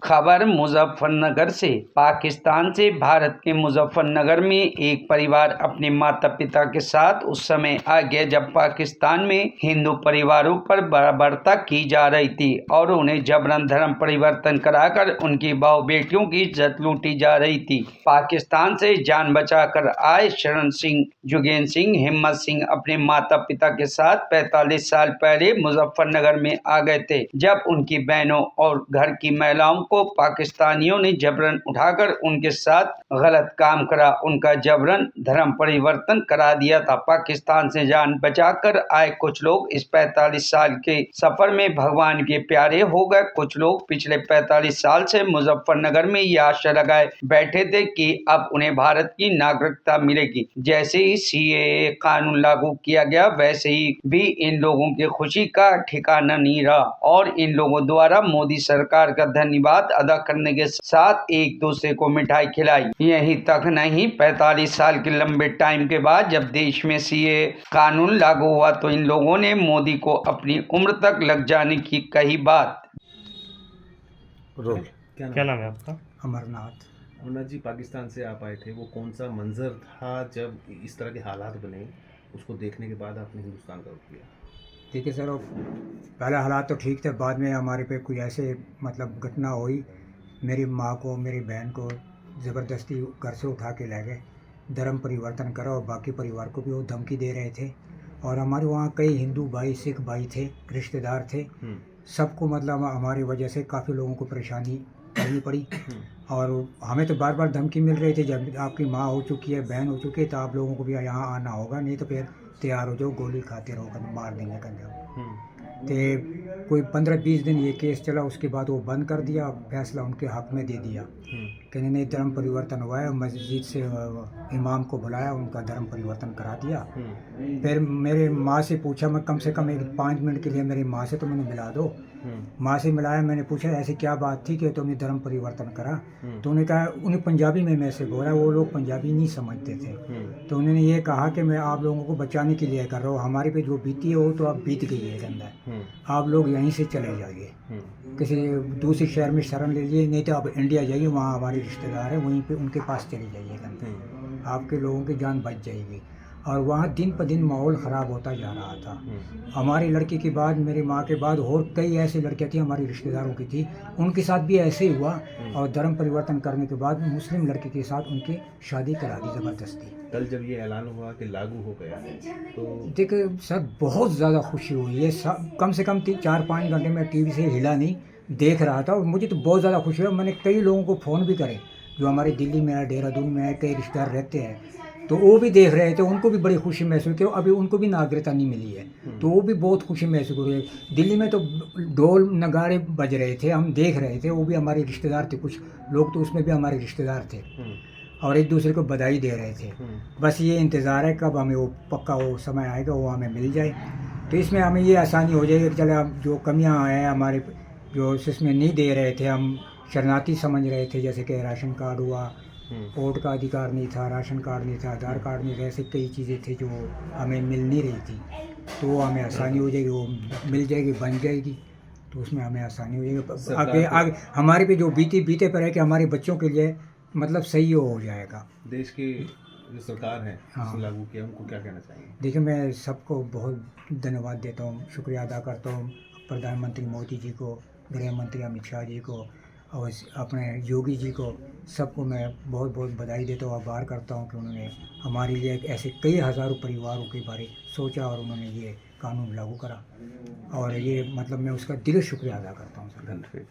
खबर मुजफ्फरनगर से। पाकिस्तान से भारत के मुजफ्फरनगर में एक परिवार अपने माता पिता के साथ उस समय आ गया जब पाकिस्तान में हिंदू परिवारों पर बर्बरता की जा रही थी और उन्हें जबरन धर्म परिवर्तन कराकर उनकी बहु बेटियों की इज्जत लूटी जा रही थी। पाकिस्तान से जान बचाकर आए शरण सिंह, जुगेन सिंह, हिम्मत सिंह अपने माता पिता के साथ 45 साल पहले मुजफ्फरनगर में आ गए थे, जब उनकी बहनों और घर की महिलाओं को पाकिस्तानियों ने जबरन उठाकर उनके साथ गलत काम करा, उनका जबरन धर्म परिवर्तन करा दिया था। पाकिस्तान से जान बचाकर आए कुछ लोग इस 45 साल के सफर में भगवान के प्यारे हो गए। कुछ लोग पिछले 45 साल से मुजफ्फरनगर में ये आशा लगाए बैठे थे कि अब उन्हें भारत की नागरिकता मिलेगी। जैसे ही सीएए कानून लागू किया गया वैसे ही भी इन लोगों की खुशी का ठिकाना नहीं रहा और इन लोगों द्वारा मोदी सरकार का धन्यवाद अदा करने के साथ एक दूसरे को मिठाई खिलाई। यही तक नहीं, 45 साल के लंबे टाइम के बाद जब देश में सीएए कानून लागू हुआ तो इन लोगों ने मोदी को अपनी उम्र तक लग जाने की कही बात। क्या नाम है आपका? अमरनाथ। अमरनाथ जी, पाकिस्तान से आप आए थे, वो कौन सा मंजर था जब इस तरह के हालात बने, उसको देखने के बाद आपने हिंदुस्तान का रुख किया? ठीक है सर, पहले हालात तो ठीक थे, बाद में हमारे पे कोई ऐसे घटना हुई। मेरी माँ को, मेरी बहन को ज़बरदस्ती घर से उठा के ले गए, धर्म परिवर्तन करो, और बाकी परिवार को भी वो धमकी दे रहे थे। और हमारे वहाँ कई हिंदू भाई, सिख भाई थे, रिश्तेदार थे, सबको हमारी वजह से काफ़ी लोगों को परेशानी करनी पड़ी। और हमें तो बार बार धमकी मिल रही थी, जब आपकी माँ हो चुकी है, बहन हो चुकी है, तो आप लोगों को भी यहाँ आना होगा, नहीं तो फिर तैयार हो जाओ, गोली खाते रहो, मार देंगे कंधे। तो कोई 15-20 दिन ये केस चला, उसके बाद वो बंद कर दिया, फैसला उनके हक में दे दिया कि नहीं, धर्म परिवर्तन हुआ है। मस्जिद से इमाम को बुलाया, उनका धर्म परिवर्तन करा दिया। फिर मेरे माँ से पूछा, मैं कम से कम 5 मिनट के लिए मेरी माँ से तो मैंने मिला दो। माँ से मिलाया, मैंने पूछा ऐसी क्या बात थी कि तुमने धर्म परिवर्तन करा। तो उन्होंने कहा, उन्हें पंजाबी में मैं से बोला, वो लोग पंजाबी नहीं समझते थे। तो उन्होंने ये कहा कि मैं आप लोगों को बचाने के लिए कर रहा हूँ, हमारे पे जो बीती है वो तो अब बीत गई है अंदर, आप लोग यहीं से चले जाइए, किसी दूसरे शहर में शरण ले लीजिए, नहीं तो आप इंडिया जाइए, वहाँ हमारे रिश्तेदार हैं, वहीं पे उनके पास चले जाइए, आपके लोगों की जान बच जाएगी। और वहाँ दिन पर दिन माहौल ख़राब होता जा रहा था। हमारी लड़की के बाद, मेरी माँ के बाद और कई ऐसी लड़कियाँ थी हमारी रिश्तेदारों की थी, उनके साथ भी ऐसे ही हुआ। और धर्म परिवर्तन करने के बाद मुस्लिम लड़की के साथ उनकी शादी करा दी ज़बरदस्ती। कल जब ये ऐलान हुआ कि लागू हो गया है तो देखिए सर, बहुत ज़्यादा खुशी हुई है। कम से कम 4-5 घंटे में टीवी से हिला नहीं, देख रहा था, और मुझे तो बहुत ज़्यादा खुशी हुई। मैंने कई लोगों को फ़ोन भी करे जो हमारे दिल्ली में है, देहरादून में है, कई रिश्तेदार रहते हैं, तो वो भी देख रहे थे, उनको भी बड़ी खुशी महसूस की। अभी उनको भी नागरिकता नहीं मिली है, तो वो भी बहुत खुशी महसूस कर रहे हैं। दिल्ली में तो ढोल नगाड़े बज रहे थे, हम देख रहे थे, वो भी हमारे रिश्तेदार थे, कुछ लोग तो उसमें भी हमारे रिश्तेदार थे, और एक दूसरे को बधाई दे रहे थे। बस ये इंतज़ार है कब हमें वो पक्का वो समय आएगा, वो हमें मिल जाए, तो इसमें हमें ये आसानी हो जाएगी कि चले, अब जो कमियाँ हैं हमारे, जो इसमें नहीं दे रहे थे, हम शरणार्थी समझ रहे थे, जैसे कि राशन कार्ड हुआ, वोट का अधिकार नहीं था, राशन कार्ड नहीं था, आधार कार्ड नहीं था, ऐसे कई चीज़ें थी जो हमें मिल नहीं रही थी, तो वो हमें आसानी हो जाएगी, वो मिल जाएगी, बन जाएगी, तो उसमें हमें आसानी हो जाएगी। आगे हमारे पे जो बीते पर है कि हमारे बच्चों के लिए सही हो जाएगा। देश की जो सरकार है, हाँ, लागू किया, उनको क्या कहना चाहिए? देखिए, मैं सबको बहुत धन्यवाद देता हूँ, शुक्रिया अदा करता हूँ प्रधानमंत्री मोदी जी को, गृह मंत्री अमित शाह जी को, और अपने योगी जी को, सबको मैं बहुत बहुत बधाई देता हूँ, आभार करता हूँ कि उन्होंने हमारे लिए ऐसे कई हज़ारों परिवारों के बारे सोचा और उन्होंने ये कानून लागू करा, और ये मैं उसका दिल से शुक्रिया अदा करता हूँ सर।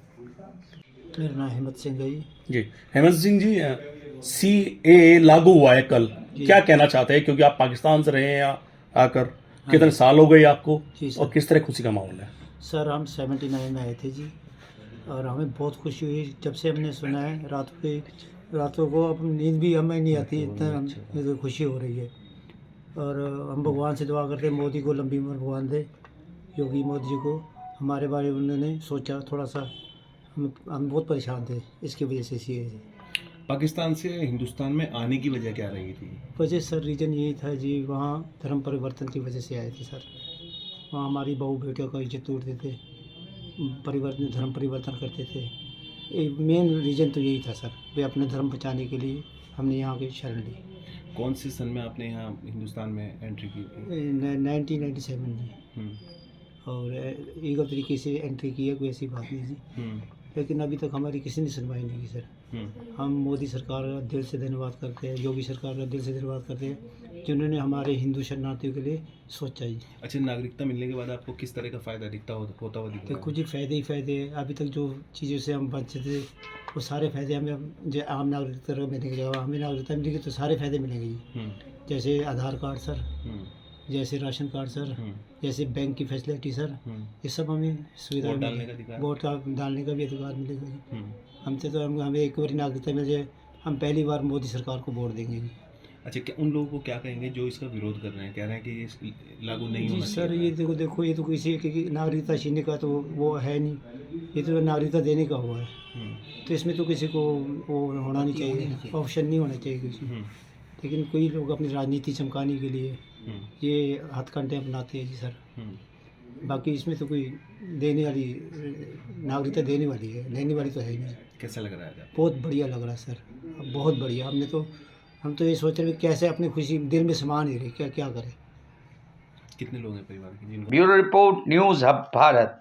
मेरा नाम हिम्मत सिंह है जी। हिम्मत सिंह जी, सीएए लागू हुआ है कल, क्या कहना चाहते हैं, क्योंकि आप पाकिस्तान से रहे हैं आकर, कितने साल हो गए आपको, और किस तरह खुशी का माहौल है? सर, हम 79 में आए थे जी, और हमें बहुत खुशी हुई जब से हमने सुना है। रातों को अब नींद भी हमें नहीं आती, इतना हमें तो खुशी हो रही है। और हम भगवान से दुआ करते हैं, मोदी को लंबी उम्र भगवान दे, योगी मोदी जी को। हमारे बारे में उन्होंने सोचा, थोड़ा सा हम बहुत परेशान थे इसकी वजह से। सी पाकिस्तान से हिंदुस्तान में आने की वजह क्या रही थी? वजह सर, रीज़न यही था जी, वहाँ धर्म परिवर्तन की वजह से आए थे सर। वहाँ हमारी बहू बेटियों का इज्जत तोड़ते थे, धर्म परिवर्तन करते थे, मेन रीज़न तो यही था सर, वे अपने धर्म बचाने के लिए हमने यहाँ की शरण ली। कौन से सन में आपने यहाँ हिंदुस्तान में एंट्री की थी? 1997 जी। और ईगल तरीके से एंट्री की है, कोई ऐसी बात नहीं थी। लेकिन अभी तक हमारी किसी ने सुनवाई नहीं की सर। हम मोदी सरकार का दिल से धन्यवाद करते हैं, योगी सरकार का दिल से धन्यवाद करते हैं जिन्होंने हमारे हिंदू शरणार्थियों के लिए सोचा जी। अच्छा, नागरिकता मिलने के बाद आपको किस तरह का फ़ायदा होता हुआ दिखता तो है? कुछ ही फ़ायदे ही फ़ायदे हैं। अभी तक जो चीज़ों से हम वंचित थे वो सारे फ़ायदे हमें जो आम नागरिकता मिलेंगे, जब हमें नागरिकता मिलेगी तो सारे फ़ायदे मिलेंगे जी। जैसे आधार कार्ड सर, जैसे राशन कार्ड सर, जैसे बैंक की फैसिलिटी सर, ये सब हमें सुविधा वोट डालने का अधिकार? वोट का डालने का भी अधिकार मिलेगा जी। हमसे तो हमें एक बार नागरिकता मिल जाए, हम पहली बार मोदी सरकार को वोट देंगे जी। अच्छा, क्या उन लोगों को क्या कहेंगे जो इसका विरोध कर रहे हैं, कह रहे हैं कि ये लागू नहीं जी होना सर, चाहिए? ये देखो ये तो किसी की नागरिकता छीनने का तो वो है नहीं, ये तो नागरिकता देने का हुआ है। तो इसमें तो किसी को वो होना नहीं चाहिए, ऑप्शन नहीं होना चाहिए किसी। लेकिन कोई लोग अपनी राजनीति चमकाने के लिए ये हथकंडे अपनाते हैं जी सर। बाकी इसमें तो कोई देने वाली नागरिकता देने वाली है, लेने वाली तो है ही नहीं। कैसा लग रहा है आपको? बहुत बढ़िया लग रहा है सर, बहुत बढ़िया। हम तो ये सोच रहे हैं कि कैसे अपनी खुशी दिल में समा नहीं रही, क्या करें। कितने लोग हैं परिवार के जिनको bureau report, news hub Bharat.